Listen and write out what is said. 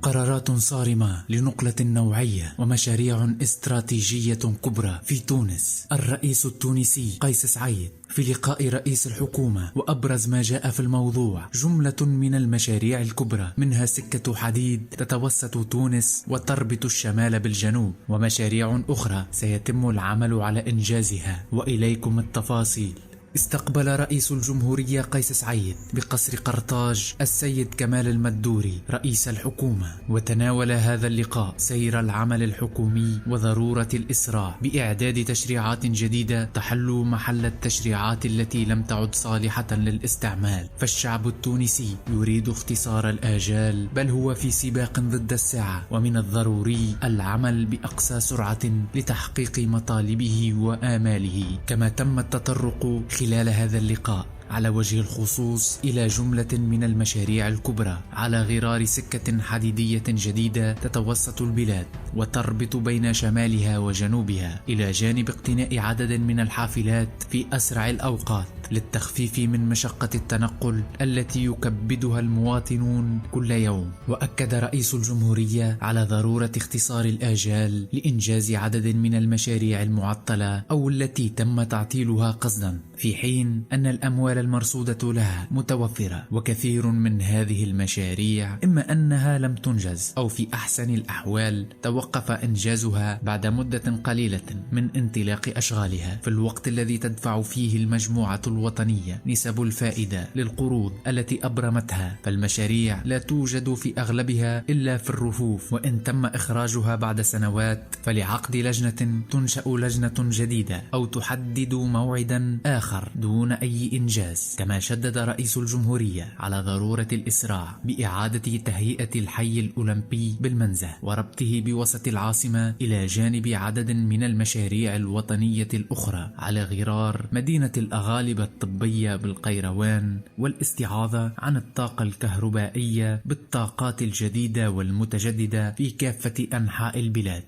قرارات صارمة لنقلة نوعية ومشاريع استراتيجية كبرى في تونس. الرئيس التونسي قيس سعيد في لقاء رئيس الحكومة، وأبرز ما جاء في الموضوع جملة من المشاريع الكبرى، منها سكة حديد تتوسط تونس وتربط الشمال بالجنوب، ومشاريع أخرى سيتم العمل على إنجازها، وإليكم التفاصيل. استقبل رئيس الجمهورية قيس سعيد بقصر قرطاج السيد كمال المدوري رئيس الحكومة، وتناول هذا اللقاء سير العمل الحكومي وضرورة الإسراع بإعداد تشريعات جديدة تحل محل التشريعات التي لم تعد صالحة للاستعمال. فالشعب التونسي يريد اختصار الآجال، بل هو في سباق ضد الساعة، ومن الضروري العمل بأقصى سرعة لتحقيق مطالبه وآماله. كما تم التطرق خلال هذا اللقاء على وجه الخصوص إلى جملة من المشاريع الكبرى على غرار سكة حديدية جديدة تتوسط البلاد وتربط بين شمالها وجنوبها، إلى جانب اقتناء عدد من الحافلات في أسرع الأوقات للتخفيف من مشقة التنقل التي يكبدها المواطنون كل يوم. وأكد رئيس الجمهورية على ضرورة اختصار الآجال لإنجاز عدد من المشاريع المعطلة أو التي تم تعطيلها قصدا، في حين أن الأموال المرصودة لها متوفرة. وكثير من هذه المشاريع إما أنها لم تنجز، أو في أحسن الأحوال توقف إنجازها بعد مدة قليلة من انطلاق أشغالها، في الوقت الذي تدفع فيه المجموعة الوطنية نسب الفائدة للقروض التي أبرمتها. فالمشاريع لا توجد في أغلبها إلا في الرفوف، وإن تم إخراجها بعد سنوات فلعقد لجنة تنشأ لجنة جديدة أو تحدد موعدا آخر دون أي إنجاز. كما شدد رئيس الجمهورية على ضرورة الإسراع بإعادة تهيئة الحي الأولمبي بالمنزه وربطه بوسط العاصمة، إلى جانب عدد من المشاريع الوطنية الأخرى على غرار مدينة الأغالب الطبية بالقيروان، والاستعاضة عن الطاقة الكهربائية بالطاقات الجديدة والمتجددة في كافة أنحاء البلاد.